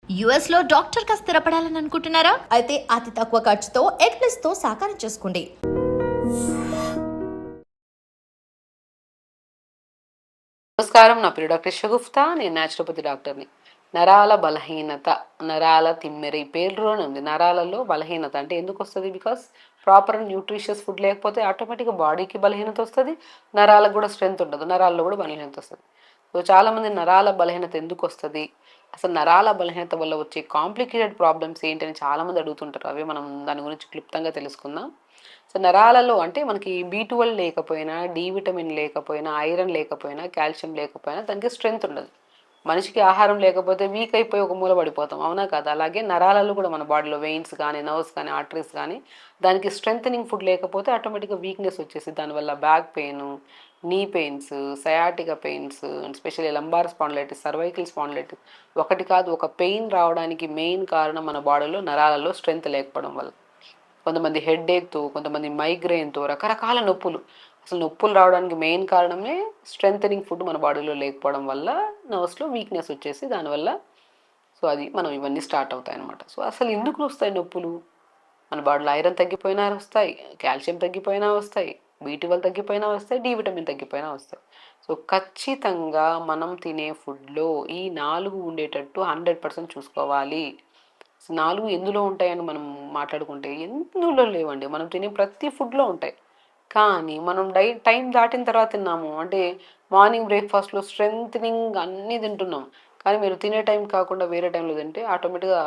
US లో doctor గా స్థిరపడాలని అనుకుంటున్నారా? అయితే అతి తక్కువ ఖర్చుతో ఎగ్ ప్లస్ తో సాకారం చేసుకోండి. నమస్కారం, నా పేరు డాక్టర్ షగుఫ్తా. నేను న్యాచురోపతి డాక్టర్ని. నరాల బలహీనత, నరాల తిమ్మెర ఈ పేరులోనే ఉంది. నరాలలో బలహీనత అంటే ఎందుకు వస్తుంది? బికాస్ ప్రాపర్ న్యూట్రిషియస్ ఫుడ్ లేకపోతే ఆటోమేటిక్గా బాడీకి బలహీనత వస్తుంది, నరాలకు కూడా స్ట్రెంత్ ఉండదు, నరాల్లో కూడా బలహీనత వస్తుంది. సో చాలామంది నరాల బలహీనత ఎందుకు వస్తుంది, అసలు నరాల బలహీనత వల్ల వచ్చే కాంప్లికేటెడ్ ప్రాబ్లమ్స్ ఏంటని చాలామంది అడుగుతుంటారు. అవి మనం దాని గురించి క్లుప్తంగా తెలుసుకుందాం. సో నరాలలో అంటే మనకి B12 లేకపోయినా, డి విటమిన్ లేకపోయినా, ఐరన్ లేకపోయినా, కాల్షియం లేకపోయినా దానికి స్ట్రెంత్ ఉండదు. మనిషికి ఆహారం లేకపోతే వీక్ అయిపోయి ఒక మూల పడిపోతాం, అవునా కదా? అలాగే నరాలలో కూడా మన బాడీలో వెయిన్స్ కానీ, నర్వ్స్ కానీ, ఆర్టరీస్ కానీ దానికి స్ట్రెంథనింగ్ ఫుడ్ లేకపోతే ఆటోమేటిక్గా వీక్నెస్ వచ్చేసి దానివల్ల బ్యాక్ పెయిన్, నీ pains, sciatica pains, specially lumbar spondylitis, cervical spondylitis, ఒకటి కాదు ఒక పెయిన్ రావడానికి మెయిన్ కారణం మన బాడీలో నరాలలో స్ట్రెంత్ లేకపోవడం వల్ల. కొంతమంది హెడ్ఏక్తో, కొంతమంది మైగ్రెయిన్తో, రకరకాల నొప్పులు. అసలు నొప్పులు రావడానికి మెయిన్ కారణమే స్ట్రెంథనింగ్ ఫుడ్ మన బాడీలో లేకపోవడం వల్ల నర్వ్స్లో వీక్నెస్ వచ్చేసి దానివల్ల సో అది మనం ఇవన్నీ స్టార్ట్ అవుతాయి అనమాట. సో అసలు ఎందుకు వస్తాయి నొప్పులు? మన బాడీలో ఐరన్ తగ్గిపోయినా వస్తాయి, కాల్షియం తగ్గిపోయినా వస్తాయి, B12 తగ్గిపోయినా వస్తాయి, డి విటమిన్ తగ్గిపోయినా వస్తాయి. సో ఖచ్చితంగా మనం తినే ఫుడ్లో ఈ 4 ఉండేటట్టు 100% చూసుకోవాలి. నాలుగు ఎందులో ఉంటాయని మనం మాట్లాడుకుంటే ఎందులో లేవండి. మనం తినే ప్రతి ఫుడ్లో ఉంటాయి. కానీ మనం టైం దాటిన తర్వాత తిన్నాము అంటే మార్నింగ్ బ్రేక్ఫాస్ట్లో స్ట్రెంగ్త్నింగ్ అన్నీ తింటున్నాం, కానీ మీరు తినే టైం కాకుండా వేరే టైంలో తింటే ఆటోమేటిక్గా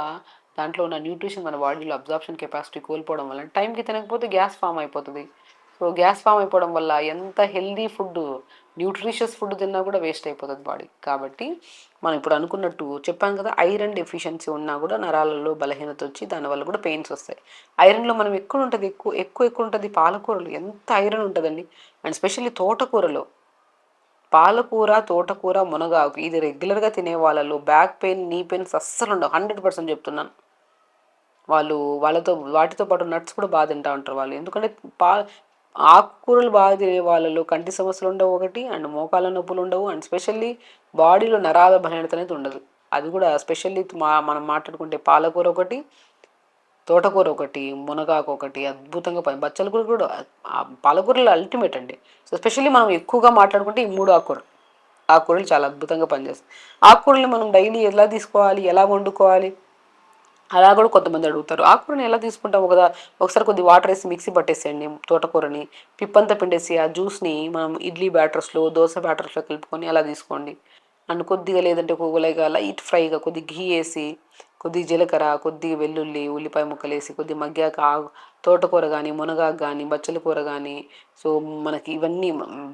దాంట్లో ఉన్న న్యూట్రిషన్ మన బాడీలో అబ్జార్ప్షన్ కెపాసిటీ కోల్పోవడం వల్ల టైంకి తినకపోతే గ్యాస్ ఫామ్ అయిపోతుంది. సో గ్యాస్ ఫామ్ అయిపోవడం వల్ల ఎంత హెల్దీ ఫుడ్, న్యూట్రిషియస్ ఫుడ్ తిన్నా కూడా వేస్ట్ అయిపోతుంది బాడీ. కాబట్టి మనం ఇప్పుడు అనుకున్నట్టు చెప్పాం కదా, ఐరన్ డెఫిషియన్సీ ఉన్నా కూడా నరాలలో బలహీనత వచ్చి దానివల్ల కూడా పెయిన్స్ వస్తాయి. ఐరన్లో మనం ఎక్కువ ఉంటుంది, ఎక్కువ ఉంటుంది పాలకూరలు, ఎంత ఐరన్ ఉంటుందండి. అండ్ స్పెషల్లీ తోటకూరలో పాలకూర, తోటకూర, మునగాకు ఇది రెగ్యులర్గా తినే వాళ్ళలో బ్యాక్ పెయిన్, నీ పెయిన్స్ అస్సలు ఉండవు. 100% చెప్తున్నాను. వాటితో పాటు నట్స్ కూడా బాగా తింటూ ఉంటారు వాళ్ళు. ఎందుకంటే పా ఆకుకూరలు బాగా తినే వాళ్ళలో కంటి సమస్యలు ఉండవు ఒకటి, అండ్ మోకాళ్ళ నొప్పులు ఉండవు, అండ్ స్పెషల్లీ బాడీలో నరాల బలహీనత అనేది ఉండదు. అది కూడా స్పెషల్లీ మనం మాట్లాడుకుంటే పాలకూర ఒకటి, తోటకూర ఒకటి, మునగాకు ఒకటి అద్భుతంగా బచ్చల కూర కూడా పాలకూరలు అల్టిమేట్ అండి. సో స్పెషల్లీ మనం ఎక్కువగా మాట్లాడుకుంటే ఈ 3 ఆకుకూరలు చాలా అద్భుతంగా పనిచేస్తాయి. ఆకుకూరలు మనం డైలీ ఎలా తీసుకోవాలి, ఎలా వండుకోవాలి అలా కూడా కొంతమంది అడుగుతారు. ఆకుకూరని ఎలా తీసుకుంటాం? ఒకసారి కొద్ది వాటర్ వేసి మిక్సీ పట్టేసేయండి తోటకూరని, పిప్పంతా పిండేసి ఆ జ్యూస్ని మనం ఇడ్లీ బ్యాటర్స్లో, దోశ బ్యాటర్స్లో కలుపుకొని అలా తీసుకోండి. అండ్ కొద్దిగా లేదంటే లైక్ లైట్ ఫ్రైగా కొద్ది ఘీ వేసి, కొద్ది జీలకర్ర, కొద్దిగా వెల్లుల్లి, ఉల్లిపాయ ముక్కలు వేసి కొద్ది మగ్గాక తోటకూర కానీ, మునగాకు కానీ, బచ్చల కూర కానీ, సో మనకి ఇవన్నీ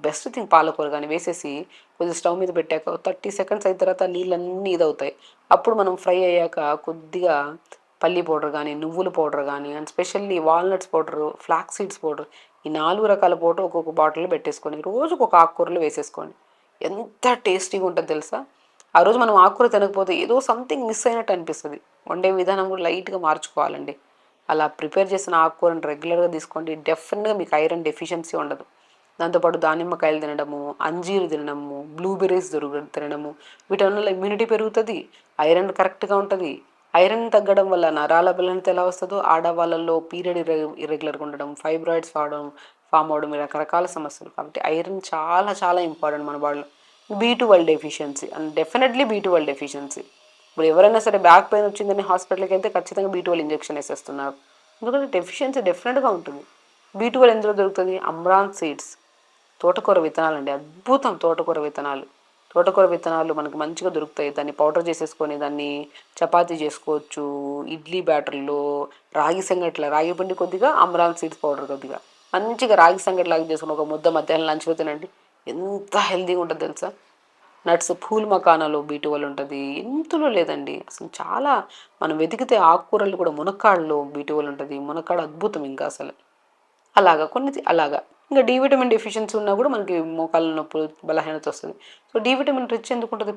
బెస్ట్ థింగ్ పాలకూర కానీ వేసేసి కొద్దిగా స్టవ్ మీద పెట్టాక 30 సెకండ్స్ అయిన తర్వాత నీళ్ళన్నీ ఇదవుతాయి. అప్పుడు మనం ఫ్రై అయ్యాక కొద్దిగా పల్లీ పౌడర్ కానీ, నువ్వుల పౌడర్ కానీ, and specially walnuts powder, flax seeds powder, ఈ 4 రకాల పౌడర్ ఒక్కొక్క బాటిల్లో పెట్టేసుకొని రోజుకు ఒక ఆకుకూరలు వేసేసుకోండి. ఎంత టేస్టీగా ఉంటుంది తెలుసా? ఆ రోజు మనం ఆకుకూర తినకపోతే ఏదో సంథింగ్ మిస్ అయినట్టు అనిపిస్తుంది. వండే విధానం కూడా లైట్గా మార్చుకోవాలండి. అలా ప్రిపేర్ చేసిన ఆకుకూరను రెగ్యులర్గా తీసుకోండి, డెఫినెట్గా మీకు ఐరన్ డెఫిషియన్సీ ఉండదు. దాంతోపాటు దానిమ్మకాయలు తినడము, అంజీరు తినడము, బ్లూబెర్రీస్ తినడము, వీటి వల్ల ఇమ్యూనిటీ పెరుగుతుంది, ఐరన్ కరెక్ట్గా ఉంటుంది. ఐరన్ తగ్గడం వల్ల నరాల బలహీనత ఎలా వస్తుందో ఆడవాళ్ళల్లో పీరియడ్ ఇర్రెగ్యులర్గా ఉండడం, ఫైబ్రాయిడ్స్ ఫామ్ అవడం రకరకాల సమస్యలు. కాబట్టి ఐరన్ చాలా చాలా ఇంపార్టెంట్ మన బాడీలో. B12 deficiency and definitely B12 deficiency. ఇప్పుడు ఎవరైనా సరే బ్యాక్ పెయిన్ వచ్చిందని హాస్పిటల్కి వెళ్తే ఖచ్చితంగా B12 ఇంజెక్షన్ వేసేస్తున్నారు. ఎందుకంటే డెఫిషియన్సీ డెఫినెట్గా ఉంటుంది. B12 ఎందులో దొరుకుతుంది? అమ్రాన్ సీడ్స్, తోటకూర విత్తనాలు అండి, అద్భుతం. తోటకూర విత్తనాలు మనకు మంచిగా దొరుకుతాయి. దాన్ని పౌడర్ చేసేసుకొని దాన్ని చపాతీ చేసుకోవచ్చు, ఇడ్లీ బ్యాటర్లో, రాగి పిండి కొద్దిగా, అమ్రాన్ సీడ్స్ పౌడర్ కొద్దిగా మంచిగా రాగి సంగటి లాగా చేసుకుని ఒక ముద్ద మధ్యాహ్నం లంచ్లో తినండి. ఎంత హెల్తీగా ఉంటుంది తెలుసా? నట్స్, పూల్ మకానాలో B12 ఉంటుంది, ఎంతలో లేదండి అసలు. చాలా మనం వెతికితే ఆకుకూరలు కూడా మునక్కాడలో B12 ఉంటుంది. మునక్కాడ అద్భుతం ఇంకా అసలు. అలాగా ఇంకా డి విటమిన్ డెఫిషియన్సీ ఉన్నా కూడా మనకి మోకాళ్ళ నొప్పి, బలహీనత వస్తుంది. సో డి విటమిన్ రిచ్ ఎందుకు ఉంటుంది?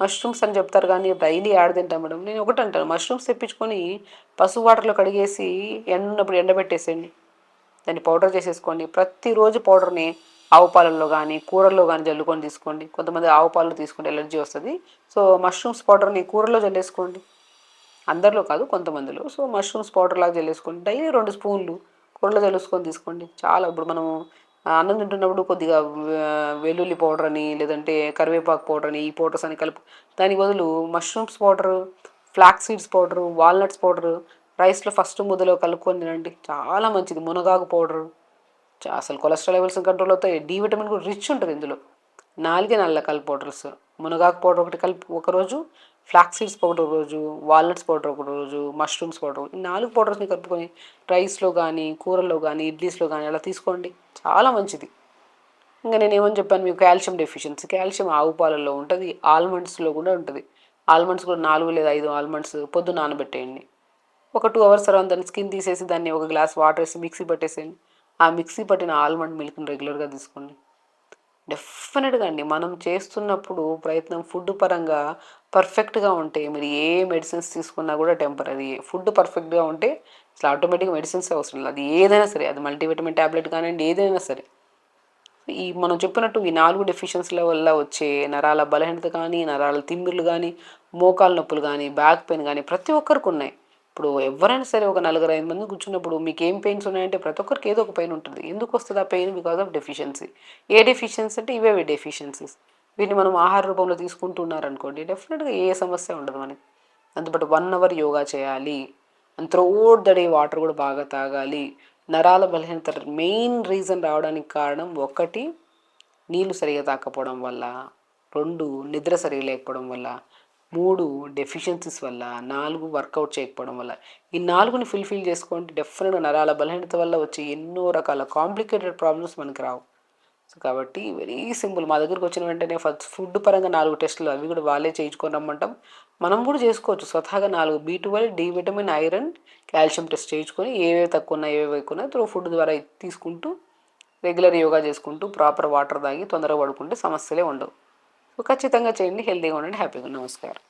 మష్రూమ్స్ అని చెప్తారు కానీ డైలీ యాడ్ తింటాం మేడం. నేను ఒకటి అంటాను, మష్రూమ్స్ తెప్పించుకొని పసుపు వాటర్లో కడిగేసి ఎండున్నప్పుడు ఎండబెట్టేసేయండి, దాన్ని పౌడర్ చేసేసుకోండి. ప్రతిరోజు పౌడర్ని ఆవు పాలల్లో కానీ కూరల్లో కానీ జల్లుకొని తీసుకోండి. కొంతమంది ఆవు పాలు తీసుకుంటే ఎలర్జీ వస్తుంది. సో మష్రూమ్స్ పౌడర్ని కూరలో జల్లేసుకోండి. అందరిలో కాదు, కొంతమందిలో. సో మష్రూమ్స్ పౌడర్ లాగా జల్లేసుకోండి. డైలీ 2 స్పూన్లు కూరలో జల్లేసుకొని తీసుకోండి. చాలా ఇప్పుడు మనం అన్నం తింటున్నప్పుడు కొద్దిగా వెల్లుల్లి పౌడర్ అని, లేదంటే కరివేపాకు పౌడర్ అని, ఈ పౌడర్స్ అని కలుపు, దానికి బదులు mushrooms powder, flax seeds powder, walnuts powder రైస్లో ఫస్ట్ ముద్దలో కలుపుకొని తినండి. చాలా మంచిది. మునగాకు పౌడరు అసలు కొలెస్ట్రాల్ లెవెల్స్ కంట్రోల్ అవుతాయి. డి విటమిన్ కూడా రిచ్ ఉంటుంది ఇందులో. 4 రకాల పౌడర్స్. మునగాకు పౌడర్ ఒకటి కలిపి ఒకరోజు, ఫ్లాక్స్ సీడ్స్ పౌడర్ ఒకరోజు, వాల్నట్స్ పౌడర్ ఒక రోజు, మష్రూమ్స్ పౌడర్, ఈ 4 పౌడర్స్ని కలుపుకొని రైస్లో కానీ, కూరల్లో కానీ, ఇడ్లీస్లో కానీ అలా తీసుకోండి. చాలా మంచిది. ఇంకా నేను ఏమని చెప్పాను మీకు, కాల్షియం డెఫిషియన్సీ. కాల్షియం ఆవు పాలల్లో ఉంటుంది, ఆల్మండ్స్లో కూడా ఉంటుంది. ఆల్మండ్స్ కూడా 4 లేదా 5 ఆల్మండ్స్ పొద్దున్న నానబెట్టేయండి. ఒక 2 అవర్స్ తర్వాత దాన్ని స్కిన్ తీసేసి దాన్ని ఒక గ్లాస్ వాటర్ వేసి మిక్సీ పట్టేసేయండి. ఆ మిక్సీ పట్టిన ఆల్మండ్ మిల్క్ని రెగ్యులర్గా తీసుకోండి. డెఫినెట్గా అండి, మనం చేస్తున్నప్పుడు ప్రయత్నం ఫుడ్ పరంగా పర్ఫెక్ట్గా ఉంటే మీరు ఏ మెడిసిన్స్ తీసుకున్నా కూడా టెంపరీ. ఫుడ్ పర్ఫెక్ట్గా ఉంటే అసలు ఆటోమేటిక్గా మెడిసిన్స్ అవసరం లేదు. అది ఏదైనా సరే, అది మల్టీవిటమిన్ ట్యాబ్లెట్ కానివ్వండి, ఏదైనా సరే. ఈ మనం చెప్పినట్టు ఈ 4 డెఫిషియన్సీల వల్ల వచ్చే నరాల బలహీనత కానీ, నరాల తిమ్మిర్లు కానీ, మోకాలు నొప్పులు కానీ, బ్యాక్ పెయిన్ కానీ ప్రతి ఒక్కరికి ఉన్నాయి. ఇప్పుడు ఎవరైనా సరే ఒక 4-5 మంది కూర్చున్నప్పుడు మీకు ఏం పెయిన్స్ ఉన్నాయంటే ప్రతి ఒక్కరికి ఏదో ఒక పెయిన్ ఉంటుంది. ఎందుకు వస్తుంది ఆ pain? Because of deficiency. A deficiency అంటే ఇవే డెఫిషియన్సీస్. వీటిని మనం ఆహార రూపంలో తీసుకుంటున్నారనుకోండి, డెఫినెట్గా ఏ సమస్య ఉండదు మనకి. అందుబాటు 1 అవర్ యోగా చేయాలి. And throughout the day water కూడా బాగా తాగాలి. నరాల బలహీనత మెయిన్ రీజన్ రావడానికి కారణం 1 నీళ్లు సరిగా తాకపోవడం వల్ల, 2 నిద్ర సరిగా లేకపోవడం వల్ల, 3 డెఫిషియన్సీస్ వల్ల, 4 వర్కౌట్ చేయకపోవడం వల్ల. ఈ 4ని ఫుల్ఫిల్ చేసుకోండి. డెఫినెట్గా నరాల బలహీనత వల్ల వచ్చే ఎన్నో రకాల కాంప్లికేటెడ్ ప్రాబ్లమ్స్ మనకి రావు. సో కాబట్టి వెరీ సింపుల్. మా దగ్గరికి వచ్చిన వెంటనే ఫస్ట్ ఫుడ్ పరంగా 4 టెస్టులు, అవి కూడా వాళ్ళే చేయించుకొని రమ్మంటాం. మనం కూడా చేసుకోవచ్చు స్వతహాగా. 4 B12, D vitamin, iron, calcium test చేయించుకొని ఏవేవి తక్కువ ఉన్నాయి, ఏవేవి ఎక్కువ ఉన్నాయి త్రూ ఫుడ్ ద్వారా తీసుకుంటూ, రెగ్యులర్ యోగా చేసుకుంటూ, ప్రాపర్ వాటర్ తాగి తొందరగా పడుకుంటే సమస్యలే ఉండవు. సో ఖచ్చితంగా చేయండి. హెల్తీగా ఉండండి. హ్యాపీగా. నమస్కారం.